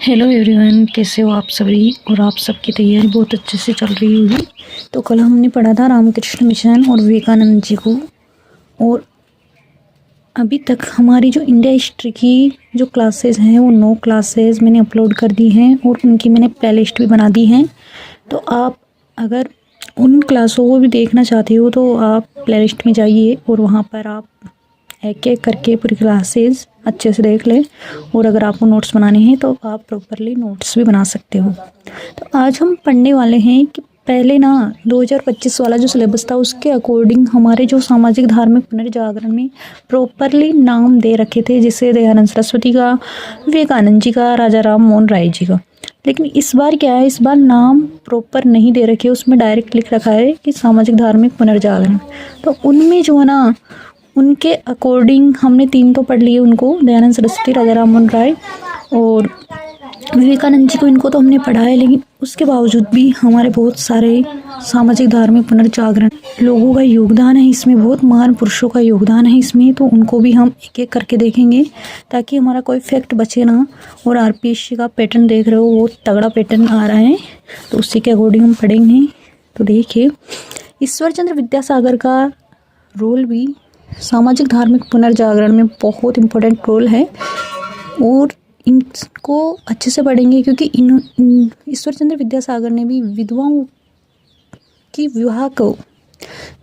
Hello everyone, कैसे हो आप सभी। और आप सबकी तैयारी बहुत अच्छे से चल रही होगी। तो कल हमने पढ़ा था रामकृष्ण मिशन और विवेकानंद जी को। और अभी तक हमारी जो इंडिया हिस्ट्री की जो क्लासेस हैं वो 9 क्लासेस मैंने अपलोड कर दी हैं और उनकी मैंने प्लेलिस्ट भी बना दी हैं। तो आप अगर उन क्लासों को भी देखना चाहते हो तो आप प्लेलिस्ट में जाइए और वहाँ पर आप एक एक करके पूरी क्लासेस अच्छे से देख लें। और अगर आपको नोट्स बनाने हैं तो आप प्रॉपरली नोट्स भी बना सकते हो। तो आज हम पढ़ने वाले हैं कि पहले ना 2025 वाला जो सिलेबस था उसके अकॉर्डिंग हमारे जो सामाजिक धार्मिक पुनर्जागरण में प्रॉपरली नाम दे रखे थे, जैसे दयानंद सरस्वती का, विवेकानंद जी का, राजा राम मोहन राय जी का। लेकिन इस बार क्या है, इस बार नाम प्रॉपर नहीं दे रखे, उसमें डायरेक्ट लिख रखा है कि सामाजिक धार्मिक पुनर्जागरण। तो उनमें जो है ना, उनके अकॉर्डिंग हमने 3 तो पढ़ लिए उनको, दयानंद सरस्वती, राजा राम मोहन राय और विवेकानंद जी को। इनको तो हमने पढ़ा है, लेकिन उसके बावजूद भी हमारे बहुत सारे सामाजिक धार्मिक पुनर्जागरण लोगों का योगदान है इसमें, बहुत महान पुरुषों का योगदान है इसमें। तो उनको भी हम एक एक करके देखेंगे ताकि हमारा कोई फैक्ट बचे ना। और आरपीएससी का पैटर्न देख रहे हो, बहुत तगड़ा पैटर्न आ रहा है, तो उसी के अकॉर्डिंग हम पढ़ेंगे। तो देखिए, ईश्वर चंद्र विद्यासागर का रोल भी सामाजिक धार्मिक पुनर्जागरण में बहुत इम्पोर्टेंट रोल है। और इनको अच्छे से पढ़ेंगे क्योंकि ईश्वर चंद्र विद्यासागर ने भी विधवाओं की विवाह को,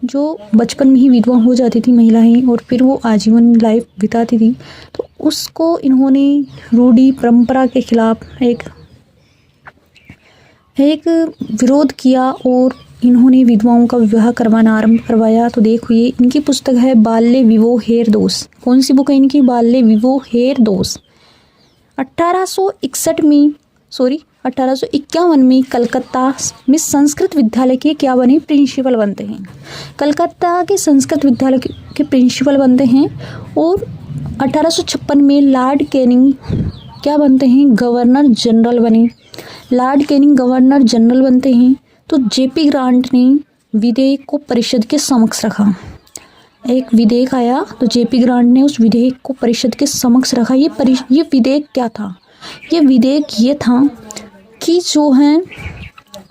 जो बचपन में ही विधवा हो जाती थी महिलाएं और फिर वो आजीवन लाइफ बिताती थी, तो उसको इन्होंने रूढ़ी परंपरा के खिलाफ एक विरोध किया और इन्होंने विधवाओं का विवाह करवाना आरंभ करवाया। तो देखिए, इनकी पुस्तक है बाल्य विवो हेर दोष। कौन सी बुक है इनकी? बाल्य विवो हेर दोष। 1851 में कलकत्ता में संस्कृत विद्यालय के क्या बने? प्रिंसिपल बनते हैं। कलकत्ता के संस्कृत विद्यालय के प्रिंसिपल बनते हैं। और 1856 में लॉर्ड कैनिंग क्या बनते हैं? गवर्नर जनरल बने। लॉर्ड कैनिंग गवर्नर जनरल बनते हैं। तो जेपी ग्रांट ने विधेयक को परिषद के समक्ष रखा। एक विधेयक आया तो जेपी ग्रांट ने उस विधेयक को परिषद के समक्ष रखा। ये विधेयक क्या था? ये विधेयक ये था कि जो है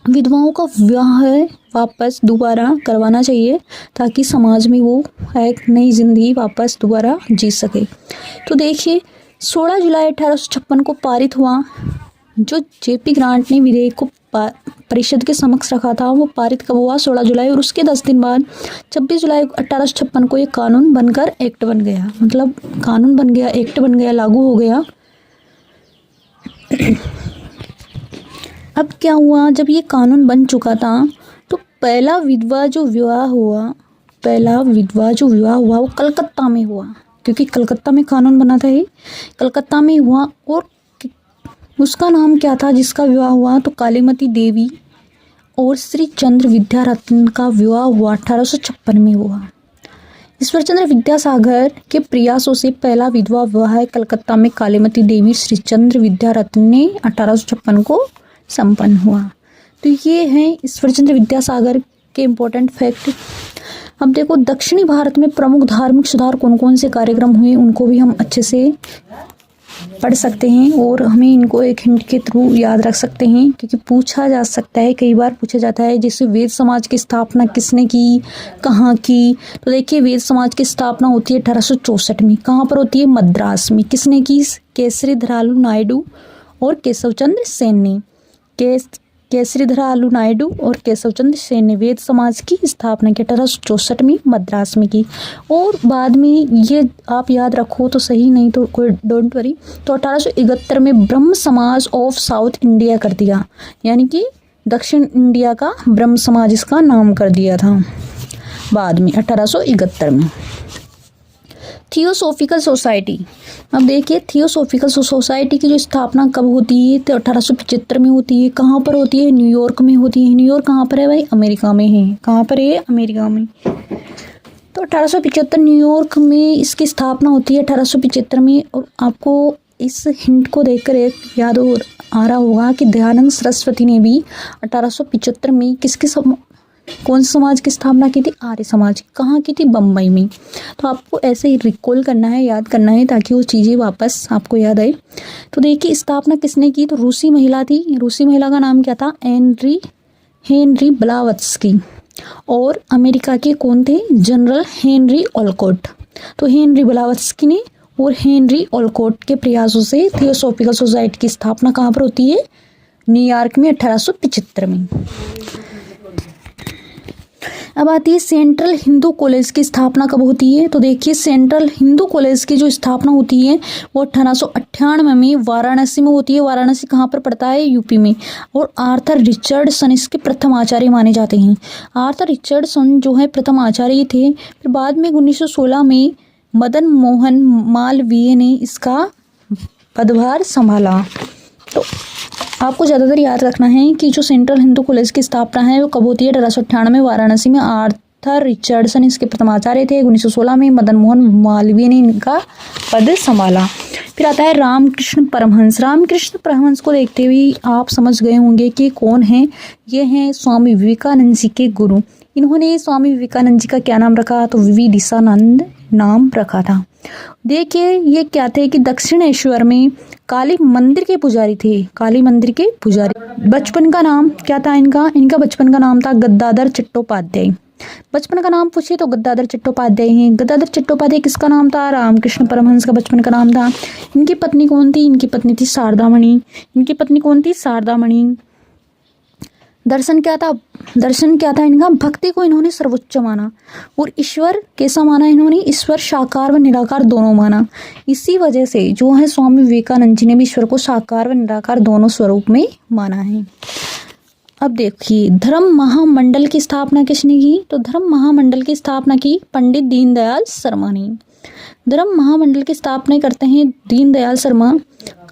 विधवाओं का विवाह है वापस दोबारा करवाना चाहिए ताकि समाज में वो एक नई जिंदगी वापस दोबारा जी सके। तो देखिए, 16 जुलाई 1856 को पारित हुआ। जो जेपी ग्रांट ने विधेयक को परिषद के समक्ष रखा था वो पारित कब हुआ? 16 जुलाई। और उसके 10 दिन बाद 26 जुलाई 1856 को ये कानून बनकर एक्ट बन गया। मतलब कानून बन गया, एक्ट बन गया, लागू हो गया। अब क्या हुआ, जब ये कानून बन चुका था तो पहला विधवा जो विवाह हुआ वो कलकत्ता में हुआ, क्योंकि कलकत्ता में कानून बना था, ये कलकत्ता में हुआ। और उसका नाम क्या था जिसका विवाह हुआ? तो कालीमती देवी और श्री चंद्र विद्यारत्न का विवाह हुआ 1856 में हुआ। ईश्वर चंद्र विद्यासागर के प्रयासों से पहला विधवा विवाह है कलकत्ता में कालीमती देवी श्री चंद्र विद्यारत्न ने 1856 को संपन्न हुआ। तो ये हैं ईश्वर चंद्र विद्यासागर के इम्पोर्टेंट फैक्ट। अब देखो, दक्षिणी भारत में प्रमुख धार्मिक सुधार कौन कौन से कार्यक्रम हुए उनको भी हम अच्छे से पढ़ सकते हैं और हमें इनको एक हिंट के थ्रू याद रख सकते हैं, क्योंकि पूछा जा सकता है, कई बार पूछा जाता है। जैसे वेद समाज की स्थापना किसने की, कहाँ की? तो देखिए, वेद समाज की स्थापना होती है 1864 में। कहाँ पर होती है? मद्रास में। किसने की? केसरीधरालू नायडू और केशवचंद्र सेन ने। केसरीधरालू नायडू और केशवचंद्र सेन ने वेद समाज की स्थापना की 1864 में मद्रास में की। और बाद में ये आप याद रखो तो सही, नहीं तो कोई डोंट वरी। तो 1871 में ब्रह्म समाज ऑफ साउथ इंडिया कर दिया, यानी कि दक्षिण इंडिया का ब्रह्म समाज इसका नाम कर दिया था बाद में 1871 में। Theosophical society. अब देखिए, थियोसॉफिकल सोसाइटी की जो स्थापना कब होती है? तो 1875 में होती है। कहाँ पर होती है? न्यूयॉर्क में होती है। न्यूयॉर्क कहाँ पर है भाई? अमेरिका में है। कहाँ पर है? अमेरिका में। तो 1875 न्यूयॉर्क में इसकी स्थापना होती है 1875 में। और आपको इस हिंट को देखकर एक याद आ रहा होगा कि दयानंद सरस्वती ने भी 1875 में कौन से समाज की स्थापना की थी? आर्य समाज। कहाँ की थी? बम्बई में। तो आपको ऐसे ही रिकॉल करना है, याद करना है, ताकि वो चीज़ें वापस आपको याद आए। तो देखिए स्थापना किसने की? तो रूसी महिला थी। रूसी महिला का नाम क्या था? Henry Blavatsky. और अमेरिका के कौन थे? General Henry Olcott. तो हेनरी ब्लावत्स्की ने और हेनरी ओलकोट के प्रयासों से थियोसॉफिकल सोसाइटी की स्थापना कहाँ पर होती है? न्यूयॉर्क में 1875 में। अब आती है सेंट्रल हिंदू कॉलेज की स्थापना कब होती है? तो देखिए सेंट्रल हिंदू कॉलेज की जो स्थापना होती है वो 1898 में वाराणसी में होती है। वाराणसी कहाँ पर पड़ता है? यूपी में। और आर्थर रिचर्डसन इसके प्रथम आचार्य माने जाते हैं। आर्थर रिचर्डसन जो है प्रथम आचार्य थे। फिर बाद में 1916 में मदन मोहन मालवीय ने इसका पदभार संभाला। तो आपको ज़्यादातर याद रखना है कि जो सेंट्रल हिंदू कॉलेज की स्थापना है वो कब होती है? 1898 में वाराणसी में। आर्थर रिचर्डसन इसके प्रथमाचार्य थे। 1916 में मदन मोहन मालवीय ने इनका पद संभाला। फिर आता है रामकृष्ण परमहंस। रामकृष्ण परमहंस को देखते हुए आप समझ गए होंगे कि कौन है। ये हैं स्वामी विवेकानंद जी के गुरु। इन्होंने स्वामी विवेकानंद जी का क्या नाम रखा? तो विदिशानंद नाम रखा था। देखिए ये क्या थे कि दक्षिणेश्वर में काली मंदिर के पुजारी थे। काली मंदिर के पुजारी। बचपन का नाम क्या था इनका बचपन का नाम था गद्दाधर चट्टोपाध्याय। बचपन का नाम पूछे तो गद्दाधर चट्टोपाध्याय हैं। गद्दाधर चट्टोपाध्याय किसका नाम था? रामकृष्ण परमहंस का बचपन का नाम था। इनकी पत्नी कौन थी? इनकी पत्नी थी शारदामणि। इनकी पत्नी कौन थी? शारदामणि। दर्शन क्या था इनका? भक्ति को इन्होंने सर्वोच्च माना। और ईश्वर कैसा माना इन्होंने? ईश्वर साकार व निराकार दोनों माना। इसी वजह से जो है स्वामी विवेकानंद जी ने भी ईश्वर को साकार व निराकार दोनों स्वरूप में माना है। अब देखिए धर्म महामंडल की स्थापना किसने की? तो धर्म महामंडल की स्थापना की पंडित दीनदयाल शर्मा ने। धर्म महामंडल की स्थापना करते हैं दीनदयाल शर्मा।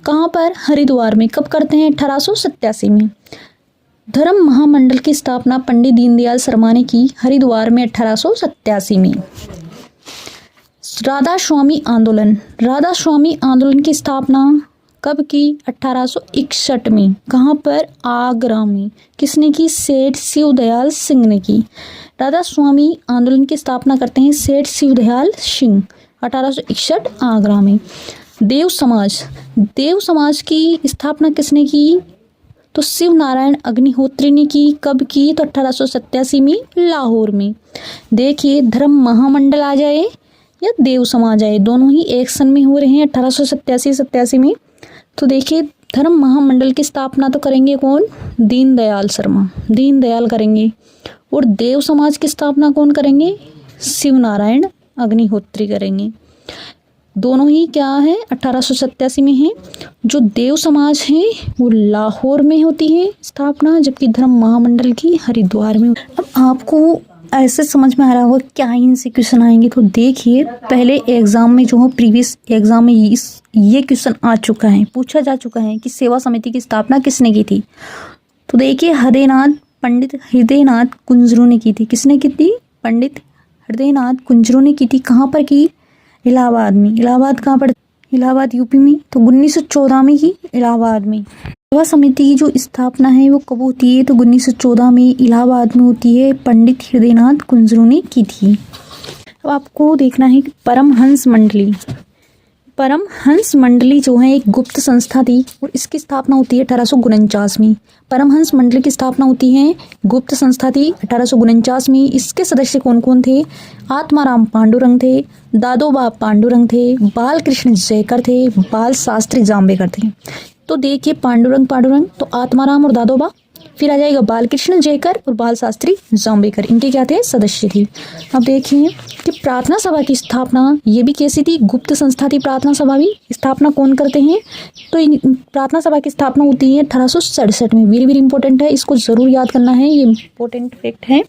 कहाँ पर? हरिद्वार में। कब करते हैं? 1887 में। धर्म महामंडल की स्थापना पंडित दीनदयाल शर्मा ने की हरिद्वार में 1887 में। राधा स्वामी आंदोलन की स्थापना कब की? 1861 में। कहाँ पर? आगरा में। किसने की? सेठ शिवदयाल सिंह ने की। राधा स्वामी आंदोलन की स्थापना करते हैं सेठ शिवदयाल सिंह 1861 आगरा में। देव समाज की स्थापना किसने की? तो शिव नारायण अग्निहोत्री ने की। कब की? तो 1887 में लाहौर में। देखिए धर्म महामंडल आ जाए या देव समाज आए, दोनों ही एक सन में हो रहे हैं 1887 में। तो देखिए धर्म महामंडल की स्थापना तो करेंगे कौन? दीनदयाल करेंगे। और देव समाज की स्थापना कौन करेंगे? शिव नारायण अग्निहोत्री करेंगे। दोनों ही क्या है? 1887 में है। जो देव समाज है वो लाहौर में होती है स्थापना, जबकि धर्म महामंडल की हरिद्वार में। अब आपको ऐसे समझ में आ रहा होगा क्या इनसे क्वेश्चन आएंगे। तो देखिए पहले एग्जाम में जो है प्रीवियस एग्जाम में ये क्वेश्चन आ चुका है, पूछा जा चुका है कि सेवा समिति की स्थापना किसने की थी। तो देखिए पंडित हृदयनाथ कुंजरू ने की थी। किसने की थी? पंडित हृदयनाथ कुंजरू ने की थी। कहाँ पर की? इलाहाबाद में। इलाहाबाद कहाँ पर? इलाहाबाद यूपी में। तो 1914 में ही इलाहाबाद में। सेवा समिति की जो स्थापना है वो कब होती है? तो 1914 में इलाहाबाद में होती है। पंडित हृदयनाथ कुंजरू ने की थी। अब आपको देखना है कि परमहंस मंडली जो है एक गुप्त संस्था थी और इसकी स्थापना होती है 1849 में। परमहंस मंडली की स्थापना होती है, गुप्त संस्था थी 1849 में। इसके सदस्य कौन कौन थे? आत्माराम पांडुरंग थे, दादोबा पांडुरंग थे, बालकृष्ण जयकर थे, बाल शास्त्री जाम्बेकर थे। तो देखिए पांडुरंग तो आत्माराम और दादोबा, फिर आ जाएगा बालकृष्ण जयकर और बाल शास्त्री जाम्बेकर, इनके क्या थे? सदस्य थी। अब देखिए कि प्रार्थना सभा की स्थापना ये भी कैसी थी? गुप्त संस्था थी प्रार्थना सभा भी। स्थापना कौन करते हैं? तो प्रार्थना सभा की स्थापना होती है 1867 में। वेरी वेरी इंपॉर्टेंट है, इसको जरूर याद करना है, ये इंपॉर्टेंट फैक्ट है।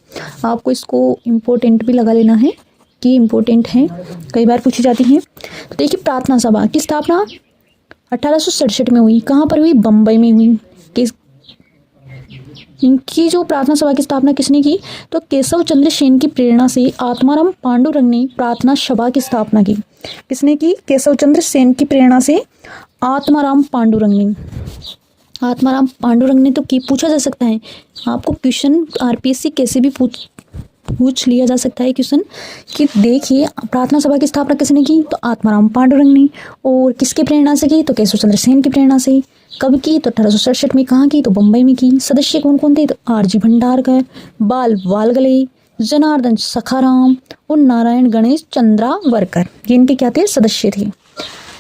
आपको इसको इम्पोर्टेंट भी लगा लेना है कि इम्पोर्टेंट है, कई बार पूछी जाती है। तो देखिए प्रार्थना सभा की स्थापना 1867 में हुई। कहाँ पर हुई? बम्बई में हुई। इनकी जो प्रार्थना सभा की स्थापना किसने की? तो केशव चंद्र सेन की प्रेरणा से आत्माराम पांडुरंग ने प्रार्थना सभा की स्थापना की। किसने की? केशव चंद्र सेन की प्रेरणा से आत्माराम पांडुरंग ने। आत्माराम पांडुरंग ने तो की पूछा जा सकता है आपको क्वेश्चन, आरपीएससी कैसे भी पूछ लिया जा सकता है क्वेश्चन कि देखिए प्रार्थना सभा की स्थापना किसने की, तो आत्माराम पांडुरंग ने। और किसके प्रेरणा से की, तो केशव चंद्र सेन की प्रेरणा से। कब की, तो 1867 में। कहाँ की, तो बम्बई में की। सदस्य कौन कौन थे, तो आरजी भंडारकर, बाल वालगले, जनार्दन सखाराम और नारायण गणेश चंद्रावरकर, ये इनके क्या थे, सदस्य थे।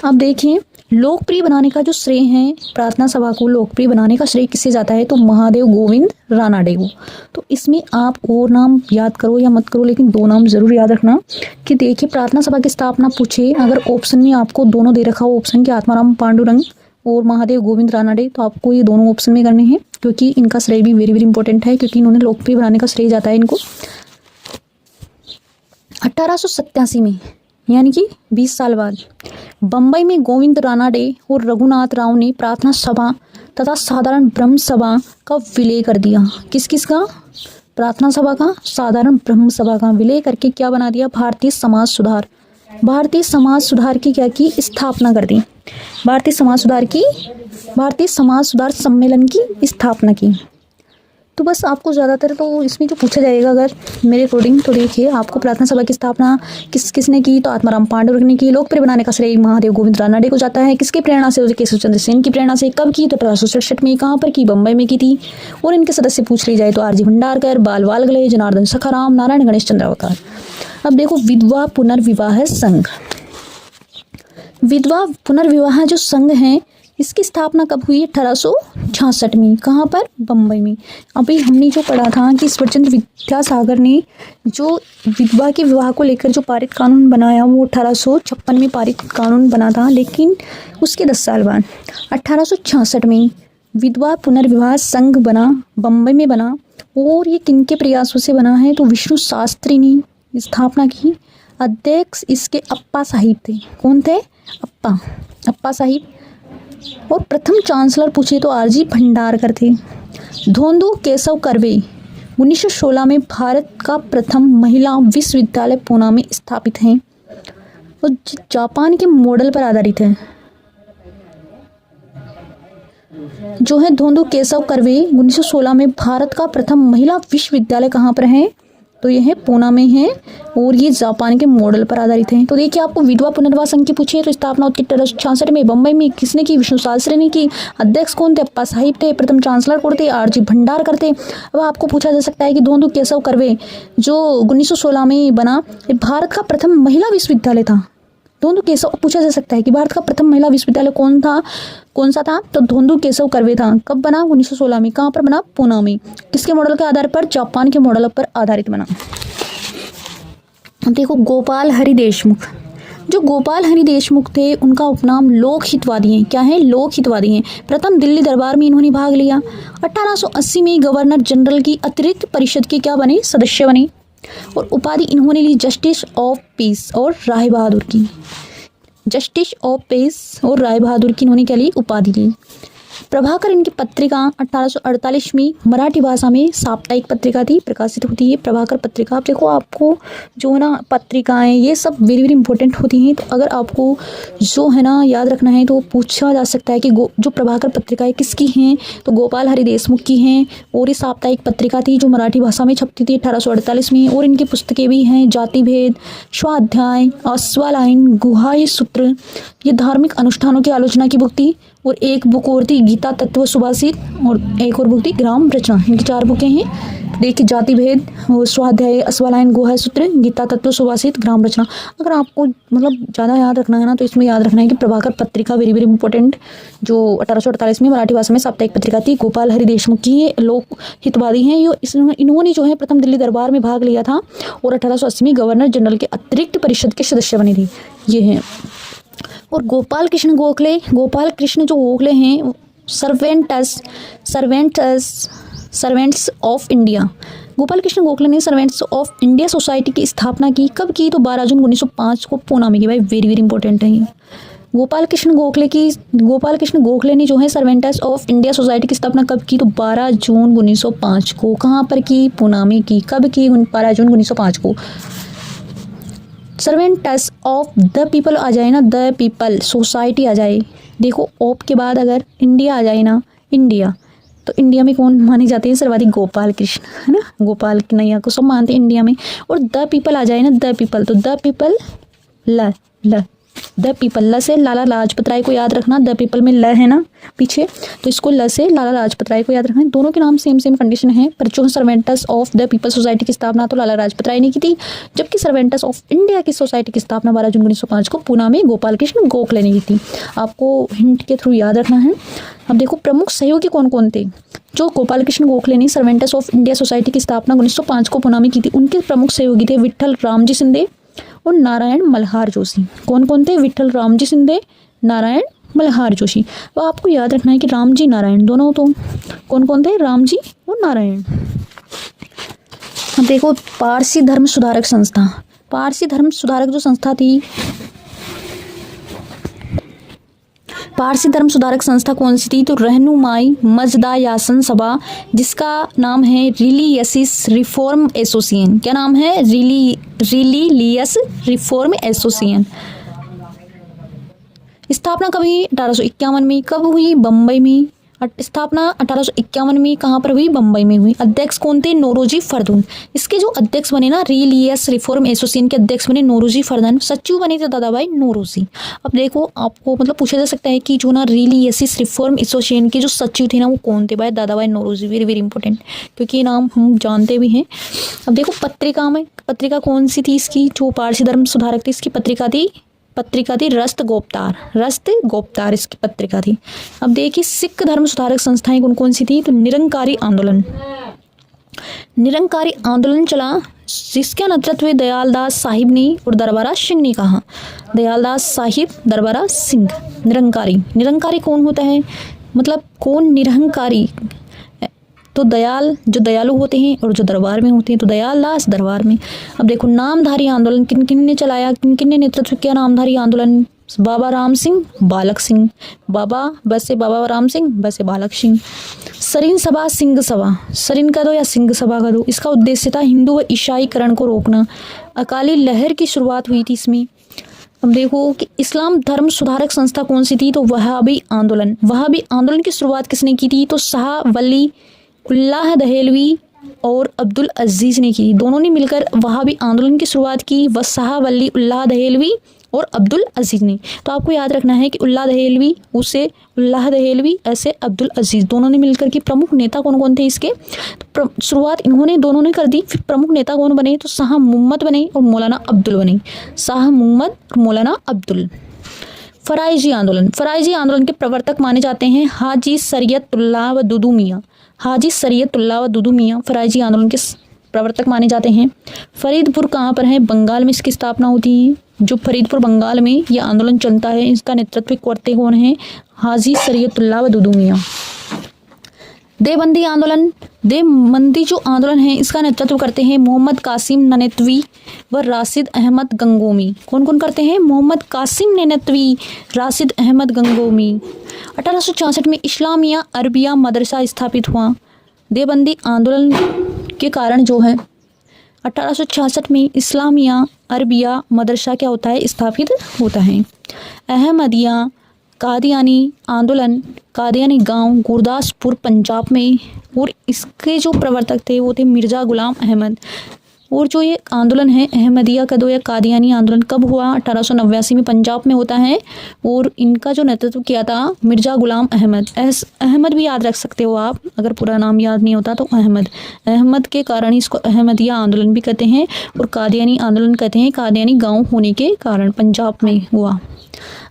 अब देखिए लोकप्रिय बनाने का जो श्रेय है, प्रार्थना सभा को लोकप्रिय बनाने का श्रेय किससे जाता है, तो महादेव गोविंद रानाडे को। तो इसमें आप और नाम याद करो या मत करो, लेकिन दो नाम जरूर याद रखना कि देखिए प्रार्थना सभा की स्थापना पूछे, अगर ऑप्शन में आपको दोनों दे रखा हो ऑप्शन के, आत्माराम पांडुरंग और महादेव गोविंद रानाडे, तो आपको ये दोनों ऑप्शन में करने हैं, क्योंकि इनका श्रेय भी वेरी वेरी इंपॉर्टेंट है, क्योंकि इन्होंने लोकप्रिय बनाने का श्रेय जाता है इनको। 1887 में, यानी कि 20 साल बाद, बम्बई में गोविंद रानाडे और रघुनाथ राव ने प्रार्थना सभा तथा साधारण ब्रह्म सभा का विलय कर दिया। किस किस का, प्रार्थना सभा का, साधारण ब्रह्म सभा का विलय करके क्या बना दिया, भारतीय समाज सुधार। भारतीय समाज सुधार की क्या की, स्थापना कर दी। भारतीय समाज सुधार सम्मेलन की स्थापना की। तो बस आपको ज़्यादातर तो इसमें जो पूछा जाएगा अगर मेरे अकॉर्डिंग, तो देखिए आपको प्रार्थना सभा की स्थापना किसने की, तो आत्माराम पांडुरंग ने की। लोकप्रिय बनाने का श्रेय महादेव गोविंद रानाडे को जाता है। किसकी प्रेरणा से, केशव चंद्र सेन की प्रेरणा से। कब की, तो 1867 में। कहाँ पर की, बम्बई में की थी। और इनके सदस्य पूछ ली जाए तो आरजी भंडारकर, बाल वालगले, जनार्दन सखाराम, नारायण गणेश चंद्रावरकर। अब देखो विधवा पुनर्विवाह संघ। विधवा पुनर्विवाह जो संघ है, इसकी स्थापना कब हुई, 1866 में। कहाँ पर, बम्बई में। अभी हमने जो पढ़ा था कि स्वतंत्र विद्यासागर ने जो विधवा के विवाह को लेकर जो पारित कानून बनाया, वो 1856 में पारित कानून बना था, लेकिन उसके 10 साल बाद 1866 में विधवा पुनर्विवाह संघ बना, बम्बई में बना। और ये किनके प्रयासों से बना है, तो विष्णु शास्त्री ने स्थापना की। अध्यक्ष इसके अप्पा साहिब थे। कौन थे, अप्पा साहिब। और प्रथम चांसलर पूछे तो आरजी भंडारकर थे। धोंदू केशव कर्वे 1916 में भारत का प्रथम महिला विश्वविद्यालय पूना में स्थापित है और जापान के मॉडल पर आधारित है। जो है धोंदू केशव कर्वे 1916 में भारत का प्रथम महिला विश्वविद्यालय कहाँ पर है, तो यह है पूना में है और ये जापान के मॉडल पर आधारित है। तो देखिए आपको विधवा पुनर्विवाह संघ की पूछिए तो स्थापना 1866 में बम्बई में किसने की, विष्णु शास्त्री ने की। अध्यक्ष कौन थे, अप्पा साहिब थे। प्रथम चांसलर कौन थे, आरजी भंडारकर थे। अब आपको पूछा जा सकता है कि धोंदू केशव कर्वे जो 1916 में बना, ये भारत का प्रथम महिला विश्वविद्यालय था। धोंदू केशव, पूछा जा सकता है कि भारत का प्रथम महिला विश्वविद्यालय कौन सा था, तो धोंदू केशव कर्वे था। कब बना, 1916 में। कहाँ पर बना, पूना में। किसके मॉडल के आधार पर, जापान के मॉडल पर आधारित बना। देखो गोपाल हरि देशमुख, जो गोपाल हरि देशमुख थे उनका उपनाम लोक हितवादी हैं। क्या है, लोक हितवादी हैं। प्रथम दिल्ली दरबार में इन्होंने भाग लिया। 1880 में गवर्नर जनरल की अतिरिक्त परिषद के क्या बने, सदस्य बने। और उपाधि इन्होंने ली जस्टिस ऑफ पीस और राय बहादुर की। जस्टिस ऑफ पीस और राय बहादुर की इन्होंने क्या ली, उपाधि ली। प्रभाकर इनकी पत्रिका 1848 में मराठी भाषा में साप्ताहिक पत्रिका थी, प्रकाशित होती है प्रभाकर पत्रिका। आप देखो आपको जो है ना पत्रिकाएं ये सब वेरी वेरी इंपॉर्टेंट होती हैं। तो अगर आपको जो है ना याद रखना है तो पूछा जा सकता है कि जो प्रभाकर पत्रिकाएं किसकी हैं, तो गोपाल हरि देशमुख की हैं। और ये साप्ताहिक पत्रिका थी जो मराठी भाषा में छपती थी 1848 में। और इनकी पुस्तकें भी हैं जाति भेद, स्वाध्याय, अश्वालायन, गुहाय सूत्र, ये धार्मिक अनुष्ठानों की आलोचना की बुक थी। और एक बुक और थी गीता तत्व सुभाषित, और एक और बुक थी ग्राम रचना। इनकी 4 बुकें हैं। देखिए जाति भेद, स्वाध्याय, अश्वालायन, गुहाय सूत्र, गीता तत्व सुभाषित, ग्राम रचना। अगर आपको मतलब ज़्यादा याद रखना है ना तो इसमें याद रखना है कि प्रभाकर पत्रिका वेरी वेरी इंपॉर्टेंट, जो 1848 में मराठी भाषा में साप्ताहिक पत्रिका थी। गोपाल हरि देशमुख की ये लोक हितवादी हैं। इन्होंने जो है प्रथम दिल्ली दरबार में भाग लिया था और 1880 में गवर्नर जनरल के अतिरिक्त परिषद के सदस्य बने थे। ये हैं। और गोपाल कृष्ण जो गोखले हैं servants of India. Gopal Krishna Gokhale ने सर्वेंट्स ऑफ इंडिया सोसाइटी की स्थापना की। कब की, तो 12 जून 1905 को पूना में की। भाई वेरी वेरी इंपॉर्टेंट है ये। गोपाल कृष्ण गोखले ने जो है सर्वेंट्स ऑफ इंडिया सोसाइटी की स्थापना कब की, तो 12 जून 1905 को। कहाँ पर की, पूना में की। कब की, 12 जून 1905 को। सर्वेंट्स ऑफ द पीपल आ जाए ना, द पीपल सोसाइटी आ जाए। देखो ऑफ के बाद अगर इंडिया आ जाए ना, इंडिया। तो इंडिया में कौन माने जाते हैं सर्वाधिक? गोपाल कृष्ण, है ना, गोपाल कन्हैया को सब मानते हैं इंडिया में। और द पीपल आ जाए ना, द पीपल, तो द पीपल ल द पीपल, ल से लाला लाजपत राय को याद रखना, द पीपल में ल है ना पीछे, तो इसको ल से लाला लाजपत राय को याद रखना। दोनों के नाम सेम सेम कंडीशन है, पर जो सर्वेंटस ऑफ द पीपल सोसाइटी की स्थापना तो लाला लाजपत राय ने की थी, जबकि सर्वेंटस ऑफ इंडिया की सोसाइटी की स्थापना 12 जून 1905 को पूना में गोपाल कृष्ण गोखले ने की थी। आपको हिंट के थ्रू याद रखना है। अब देखो प्रमुख सहयोगी कौन कौन थे जो गोपाल कृष्ण गोखले ने सर्वेंटस ऑफ इंडिया सोसाइटी की स्थापना 1905 को पूना में की थी। उनके प्रमुख सहयोगी थे विट्ठल रामजी शिंदे और नारायण मल्हार जोशी। कौन कौन थे? विट्ठल रामजी शिंदे, नारायण मल्हार जोशी। तो आपको याद रखना है कि रामजी नारायण दोनों, तो कौन कौन थे? रामजी और नारायण। अब देखो पारसी धर्म सुधारक संस्था, पारसी धर्म सुधारक जो संस्था थी, पारसी धर्म सुधारक संस्था कौन सी थी? तो रहनुमाई मजदायासन सभा, जिसका नाम है रिलीजियस रिफॉर्म एसोसिएशन। क्या नाम है? Religious reform association. स्थापना कभी 1851 में। कब हुई? बम्बई में। स्थापना 1851 में कहाँ पर हुई? बम्बई में हुई। अध्यक्ष कौन थे? नौरोजी फरदुन। इसके जो अध्यक्ष बने ना, रिलीजियस रिफॉर्म एसोसिएशन के अध्यक्ष बने नौरोजी फरदुन। सचिव बने थे दादा भाई नौरोजी। अब देखो आपको मतलब पूछा जा सकता है कि जो ना रिलीजियस रिफॉर्म एसोसिएशन के जो सचिव थे ना वो कौन थे? भाई दादा भाई नौरोजी। वेरी वेरी इंपॉर्टेंट, क्योंकि ये नाम हम जानते भी हैं। अब देखो पत्रिका में, पत्रिका कौन सी थी इसकी? जो पारसी धर्म सुधारक थी इसकी पत्रिका थी रस्त गोप्तार इसकी पत्रिका थी। अब देखिए सिख धर्म सुधारक संस्थाएं कौन कौन सी थी? तो निरंकारी आंदोलन चला, जिसका नेतृत्व दयालदास साहिब ने और दरबारा सिंह ने कहा। दयालदास साहिब, दरबारा सिंह। निरंकारी कौन होता है? मतलब कौन निरंकारी? तो जो दयालु होते हैं और जो दरबार में होते हैं, तो दयालदास दरबार में। अब देखो नामधारी आंदोलन किन किन ने चलाया, किन किन ने नेतृत्व किया नामधारी आंदोलन? बाबा राम सिंह, बालक सिंह। बाबा राम सिंह, वैसे बालक सिंह। सरिन सभा, सिंह सभा। सरिन का दो या सिंह सभा का दो। इसका उद्देश्य था हिंदू व ईसाईकरण को रोकना। अकाली लहर की शुरुआत हुई थी इसमें। अब देखो कि इस्लाम धर्म सुधारक संस्था कौन सी थी? तो वहाबी आंदोलन की शुरुआत किसने की थी? तो शाह वली उल्लाह दहलवी और अब्दुल अजीज़ ने की। दोनों ने मिलकर वहाबी आंदोलन की शुरुआत की। वह शाह वली उल्लाह दहलवी और अब्दुल अजीज़ ने। तो आपको याद रखना है कि उल्लाह दहलवी ऐसे अब्दुल अजीज़ दोनों ने मिलकर की। प्रमुख नेता कौन कौन थे इसके? तो शुरुआत दोनों ने कर दी। फिर प्रमुख नेता कौन बने? तो शाह मोहम्मद बने और मौलाना अब्दुल बने। शाह मोहम्मद और मौलाना अब्दुल। फराइजी आंदोलन के प्रवर्तक माने जाते हैं हाजी शरीयतुल्लाह व दुदू मियाँ। फराइजी आंदोलन के प्रवर्तक माने जाते हैं। फरीदपुर कहाँ पर है? बंगाल में इसकी स्थापना होती है। जो फरीदपुर बंगाल में यह आंदोलन चलता है, इसका नेतृत्व करते कौन है? हाजी शरीयतुल्लाह व दुदू मियाँ। देवबंदी जो आंदोलन है इसका नेतृत्व करते हैं मोहम्मद कासिम ननतवी व राशिद अहमद गंगोमी। कौन कौन करते हैं? मोहम्मद कासिम ननतवी, राशिद अहमद गंगोमी। 1866 में इस्लामिया अरबिया मदरसा स्थापित हुआ। देवबंदी आंदोलन के कारण जो है 1866 में इस्लामिया अरबिया मदरसा क्या होता है? स्थापित होता है। अहमदिया कादियानी आंदोलन, कादियानी गांव गुरदासपुर पंजाब में, और इसके जो प्रवर्तक थे वो थे मिर्ज़ा गुलाम अहमद। और जो ये आंदोलन है अहमदिया का दो या कादियानी आंदोलन कब हुआ? 1889 में पंजाब में होता है। और इनका जो नेतृत्व किया था मिर्ज़ा गुलाम अहमद। अहमद भी याद रख सकते हो आप, अगर पूरा नाम याद नहीं होता तो अहमद के कारण इसको अहमदिया आंदोलन भी कहते हैं और कादियानी आंदोलन कहते हैं। कादियानी गाँव होने के कारण पंजाब में हुआ।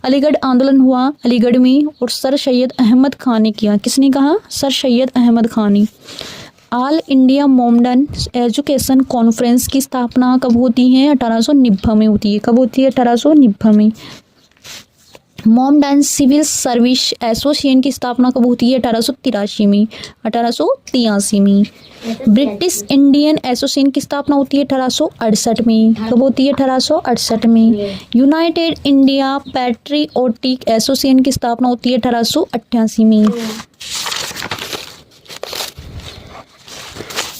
अलीगढ़ आंदोलन हुआ अलीगढ़ में, और सर सैयद अहमद खान ने किया। किसने कहा? सर सैयद अहमद खान ने। All India modern education conference की स्थापना कब होती है? 1890 में होती है। कब होती है? 1890 में। मॉडर्न सिविल सर्विस एसोसिएशन की स्थापना कब होती है? 1883 में। 1883 में। ब्रिटिश इंडियन एसोसिएशन की स्थापना होती है 1868 में। कब होती है? 1868 में। यूनाइटेड इंडिया पैट्रियोटिक एसोसिएशन की स्थापना होती है 1888 में।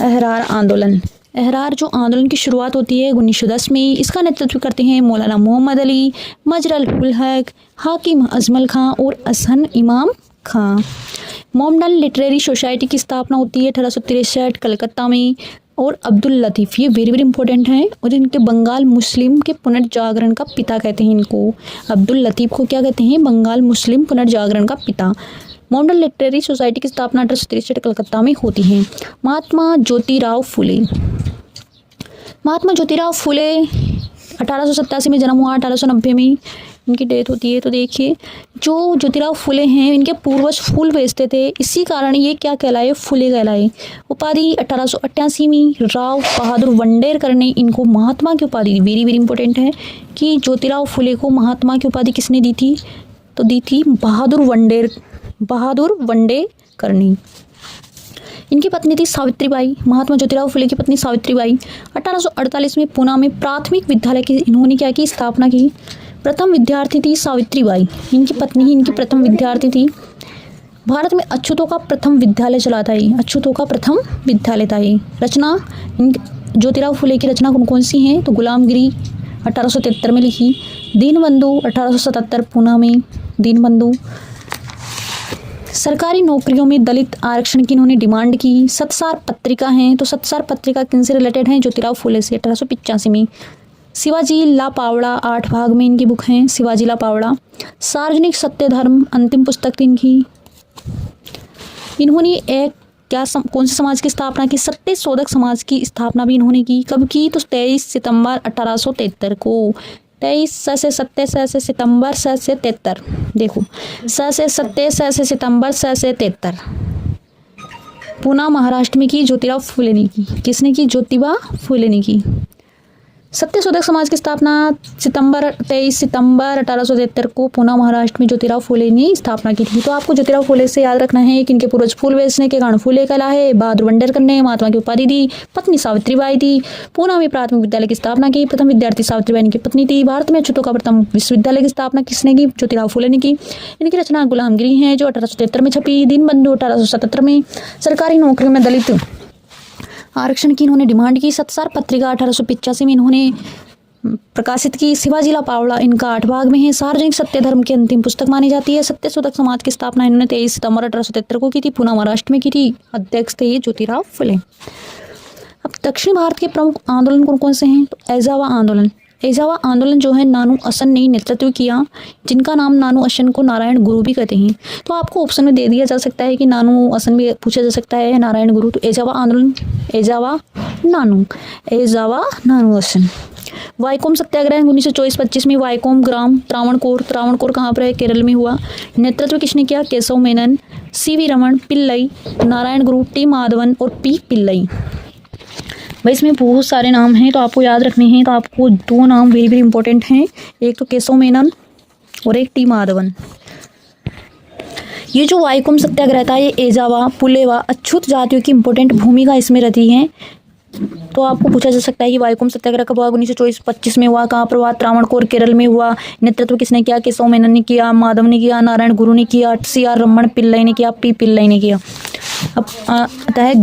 अहरार जो आंदोलन की शुरुआत होती है 1910 में। इसका नेतृत्व करते हैं मौलाना मोहम्मद अली, मजर उल हक, हाकिम अजमल खां और असहन इमाम खां। मोमडन लिटरेरी सोसाइटी की स्थापना होती है 1863 कलकत्ता में। और अब्दुल लतीफ़, ये वेरी वेरी इंपॉर्टेंट हैं और इनके बंगाल मुस्लिम के पुनर्जागरण का पिता कहते हैं इनको। अब्दुल लतीफ़ को क्या कहते हैं? बंगाल मुस्लिम पुनर्जागरण का पिता। मोमडन लिटरेरी सोसाइटी की स्थापना 1863 कलकत्ता में होती है। महात्मा ज्योतिराव फुले, महात्मा ज्योतिराव फुले 1887 में जन्म हुआ, 1890 में इनकी डेथ होती है। तो देखिए, जो ज्योतिराव फुले हैं इनके पूर्वज फूल बेचते थे, इसी कारण ये क्या कहलाए? फुले कहलाए। उपाधि 1888 में राव बहादुर वंडेरकर ने इनको महात्मा की उपाधि दी। वेरी वेरी इंपॉर्टेंट है कि ज्योतिराव फुले को महात्मा की उपाधि किसने दी थी? तो दी थी बहादुर वंडेरकर ने। इनकी पत्नी थी सावित्रीबाई, महात्मा ज्योतिराव फुले की पत्नी सावित्रीबाई। 1848 में पुणे में प्राथमिक विद्यालय की इन्होंने क्या की? स्थापना की। प्रथम विद्यार्थी थी सावित्रीबाई, इनकी पत्नी ही इनकी प्रथम विद्यार्थी थी। भारत में अछूतों का प्रथम विद्यालय चला था ये, अछूतों का प्रथम विद्यालय था ये। रचना ज्योतिराव फुले की रचना कौन कौन सी हैं? तो गुलामगिरी 1873 में लिखी, दीनबंधु 1877 पुणे में दीनबंधु। सरकारी नौकरियों में दलित आरक्षण की इन्होंने डिमांड की। सतसार पत्रिका हैं, तो सतसार पत्रिका किनसे रिलेटेड हैं? ज्योतिराव फुले से, 1885 में। शिवाजी ला पावड़ा 8 भाग में इनकी बुक हैं, शिवाजी ला पावड़ा। सार्वजनिक सत्य धर्म अंतिम पुस्तक थी इनकी। इन्होंने एक कौन से समाज की स्थापना की? सत्य शोधक समाज की स्थापना भी इन्होंने की। कब की? तो 23 सितंबर 1873 को। 23 से सत्य से सितंबर से 73। देखो, से सत्य से सितंबर से 73। पुणे महाराष्ट्र में की, ज्योतिराव फुले ने की। किसने की? ज्योतिबा फुले ने की। सत्य शोधक समाज की स्थापना 23 सितंबर 1873 को पुणे महाराष्ट्र में ज्योतिराव फुले ने स्थापना की थी। तो आपको ज्योतिराव फुले से याद रखना है कि इनके पूर्वज फूल बेचने के कारण फुले कहलाए। बहादुर वंडेरकर ने महात्मा की उपाधि दी। पत्नी सावित्रीबाई थी। पुणे में प्राथमिक विद्यालय की स्थापना की। प्रथम विद्यार्थी सावित्रीबाई इनकी पत्नी थी। भारत में अछूतों का प्रथम विश्वविद्यालय की स्थापना किसने की? ज्योतिराव फुले ने की। इनकी रचना गुलामगिरी है जो 1873 में छपी। दीनबंधु 1877 में। सरकारी नौकरियों में दलित आरक्षण की इन्होंने डिमांड की। सतसार पत्रिका 1885 में इन्होंने प्रकाशित की। शिवाजी ला पावड़ा इनका 8 भाग में है। सार्वजनिक सत्य धर्म की अंतिम पुस्तक मानी जाती है। सत्य शोधक समाज की स्थापना इन्होंने 23 सितंबर 1873 को की थी। पुणे महाराष्ट्र में की थी। अध्यक्ष थे ये ज्योतिराव फुले। अब दक्षिण भारत के प्रमुख आंदोलन कौन कौन से हैं? तो एजावा आंदोलन। एजावा आंदोलन जो है नानू असन ने नेतृत्व किया, जिनका नाम नानू असन को नारायण गुरु भी कहते हैं। तो आपको ऑप्शन में दे दिया जा सकता है कि नानू असन भी पूछा जा सकता है, नारायण गुरु। तो एजावा आंदोलन, एजावा नानू असन। वाइकोम सत्याग्रह 1924-25 में वाइकोम ग्राम त्रावणकोर कहाँ पर है? केरल में हुआ। नेतृत्व किसने किया? केशव मेनन, सीवी रमन पिल्लई, नारायण गुरु, टी माधवन और पी पिल्लई। भाई इसमें बहुत सारे नाम हैं तो आपको याद रखने हैं। तो आपको 2 नाम वेरी वेरी इंपॉर्टेंट हैं, एक तो केशव मेनन और एक टी माधवन। ये जो वाइकोम सत्याग्रह था ये एजावा, पुलेवा, अछूत जातियों की इंपॉर्टेंट भूमिका इसमें रहती है। तो आपको पूछा जा सकता है कि वाइकोम सत्याग्रह कब हुआ? 1924-25 में हुआ। कहाँ पर हुआ? त्रावणकोर केरल में हुआ। नेतृत्व किसने किया? केशव मेनन ने किया, माधव ने किया, नारायण गुरु ने किया, CR रमन पिल्लई ने किया, पी पिल्लई ने किया। अब आता है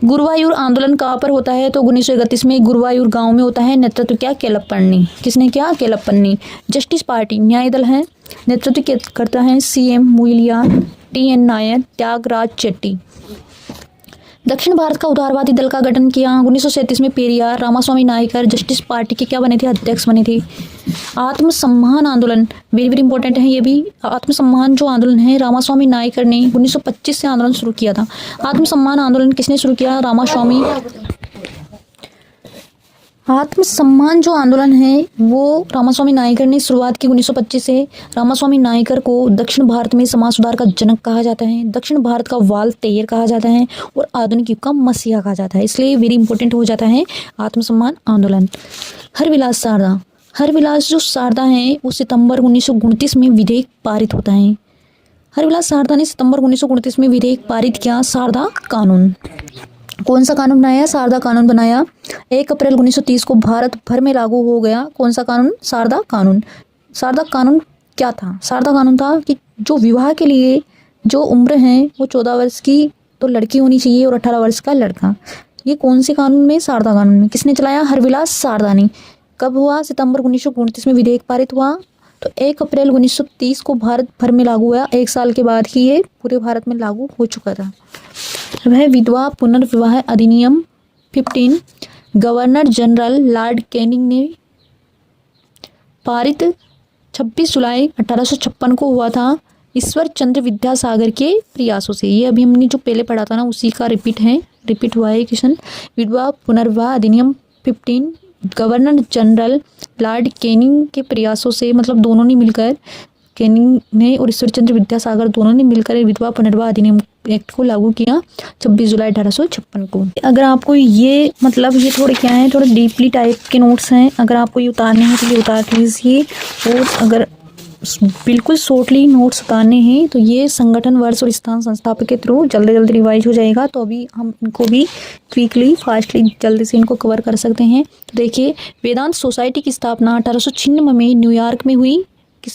गुरुवायूर आंदोलन कहाँ पर होता है? तो 1931 में गुरुवायूर गांव में होता है। नेतृत्व क्या? केलप्पन ने। किसने किया? केलप्पन ने। जस्टिस पार्टी न्याय दल है, नेतृत्व करता है CM मुइलिया, TN नायर, त्यागराज चेट्टी। दक्षिण भारत का उदारवादी दल का गठन किया 1937 में पेरियार रामास्वामी नायकर जस्टिस पार्टी के क्या बने थे? अध्यक्ष बने थे। आत्मसम्मान आंदोलन वेरी वेरी इंपॉर्टेंट है ये भी। आत्मसम्मान जो आंदोलन है रामास्वामी नायकर ने 1925 से आंदोलन शुरू किया था। आत्मसम्मान आंदोलन किसने शुरू किया? रामास्वामी। आत्मसम्मान जो आंदोलन है वो रामास्वामी नायकर ने शुरुआत की 1925 से। रामास्वामी नायकर को दक्षिण भारत में समाज सुधार का जनक कहा जाता है, दक्षिण भारत का वाल्तेयर कहा जाता है और आधुनिक युग का मसीहा कहा जाता है, इसलिए वेरी इंपॉर्टेंट हो जाता है आत्मसम्मान आंदोलन। हरविलास सारदा, हरविलास जो सारदा है वो सितंबर 1929 में विधेयक पारित होता है। हरविलास सारदा ने सितंबर 1929 में विधेयक पारित किया, सारदा कानून। कौन सा कानून बनाया? सारदा कानून बनाया। 1 अप्रैल 1930 को भारत भर में लागू हो गया। कौन सा कानून? सारदा कानून। सारदा कानून क्या था? सारदा कानून था कि जो विवाह के लिए जो उम्र है वो 14 वर्ष की तो लड़की होनी चाहिए और 18 वर्ष का लड़का। ये कौन से कानून में? सारदा कानून में। किसने चलाया? हरविलास सारदा ने। कब हुआ? सितंबर 1929 में विधेयक पारित हुआ। तो 1 अप्रैल 1930 को भारत भर में लागू हुआ। 1 साल के बाद ही ये पूरे भारत में लागू हो चुका था। वह विधवा पुनर्विवाह अधिनियम 15 गवर्नर जनरल लॉर्ड कैनिंग ने पारित 26 जुलाई 1856 को हुआ था, ईश्वर चंद्र विद्यासागर के प्रयासों से। ये अभी हमने जो पहले पढ़ा था ना, उसी का रिपीट हुआ है क्वेश्चन। विधवा पुनर्विवाह अधिनियम 15 गवर्नर जनरल लॉर्ड कैनिंग के प्रयासों से, मतलब दोनों ने मिलकर, कैनिंग ने और ईश्वर चंद्र विद्यासागर दोनों ने मिलकर विधवा पुनर्विवाह अधिनियम एक्ट को लागू किया 26 जुलाई 1856 को। अगर आपको ये मतलब ये थोड़े क्या है, थोड़े डीपली टाइप के नोट्स हैं, अगर आपको ये उतारने हैं तो ये उतार लीजिए। और अगर बिल्कुल शॉर्टली नोट्स उतारने हैं तो ये संगठन वर्ष और स्थान संस्थापक के थ्रू जल्दी जल्दी रिवाइज हो जाएगा। तो अभी हम इनको भी क्विकली फास्टली जल्दी से इनको कवर कर सकते हैं। तो देखिए, वेदांत सोसाइटी की स्थापना 1896 में न्यूयॉर्क में हुई।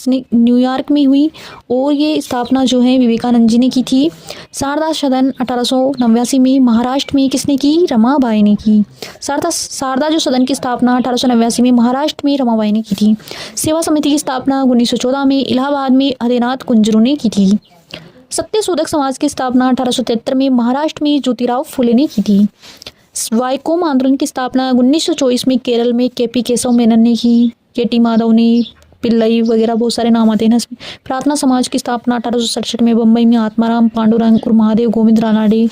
न्यूयॉर्क में हुई और ये स्थापना जो है विवेकानंद जी ने की थी। शारदा सदन 1889 में महाराष्ट्र में किसने की? रमाबाई ने की। शारदा जो सदन की स्थापना 1889 में महाराष्ट्र में रमाबाई ने की थी। सेवा समिति की स्थापना 1914 में इलाहाबाद में हरिनाथ कुंजरू ने की थी। सत्यशोधक समाज की स्थापना 1873 में महाराष्ट्र में ज्योतिराव फुले ने की थी। वाइकोम आंदोलन की स्थापना 1924 में केरल में केपी केशव मेनन ने की। केटी माधव ने, पिल्लई वगैरह बहुत सारे नाम आते हैं ना इसमें। प्रार्थना समाज की स्थापना 1867 में बम्बई में आत्माराम पांडुरंग और महादेव गोविंद रानाडे।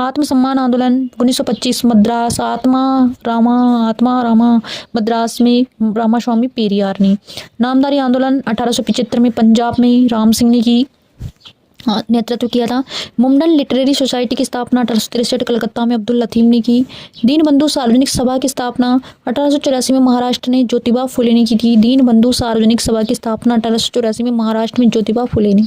आत्मसम्मान आंदोलन 1925 मद्रास आत्मा रामा मद्रास में रामास्वामी पेरियार ने। नामधारी आंदोलन 1875 में पंजाब में राम सिंह ने की नेतृत्व किया था। मुंडन लिटरेरी सोसाइटी की स्थापना 1863 कलकत्ता में अब्दुल लतीफ ने की। दीनबंधु सार्वजनिक सभा की स्थापना 1884 में महाराष्ट्र ने ज्योतिबा फुले ने की थी। दीनबंधु सार्वजनिक सभा की स्थापना 1884 में महाराष्ट्र में ज्योतिबा फुले ने।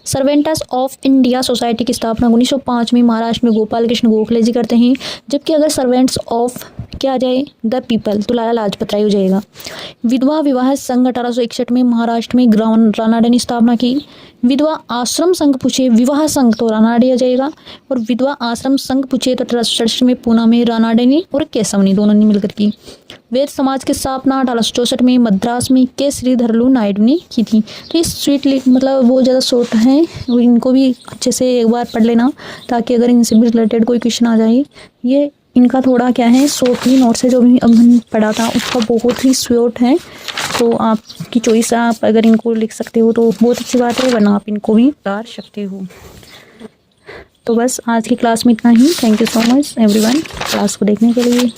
सर्वेंट्स ऑफ इंडिया सोसाइटी की स्थापना 1905 में महाराष्ट्र में गोपाल कृष्ण गोखले जी करते हैं। जबकि अगर सर्वेंट्स ऑफ क्या आ जाए, द पीपल, तो लाला लाजपत राय हो जाएगा। विधवा विवाह संघ 1861 में महाराष्ट्र में रानाडे ने स्थापना की। विधवा आश्रम संघ पूछे विवाह संघ तो रानाडे आ जाएगा, और विधवा आश्रम संघ पूछे तो 1867 में पूना में रानाडे ने और केशव ने दोनों ने मिलकर की। वैद समाज की स्थापना 1864 में मद्रास में के श्रीधरलू नायडू ने की थी। तो ये स्वीट मतलब बहुत ज़्यादा शॉर्ट हैं, इनको भी अच्छे से एक बार पढ़ लेना ताकि अगर इनसे भी रिलेटेड कोई क्वेश्चन आ जाए। ये इनका थोड़ा क्या है, शॉर्ट ही नोट्स है जो भी अब हमने पढ़ा था उसका बहुत ही शॉर्ट है। तो आपकी चॉइस, आप अगर इनको लिख सकते हो तो बहुत अच्छी बात है, वरना आप इनको भी उतार सकते हो। तो बस आज की क्लास में इतना ही। Thank you so much everyone class को देखने के लिए।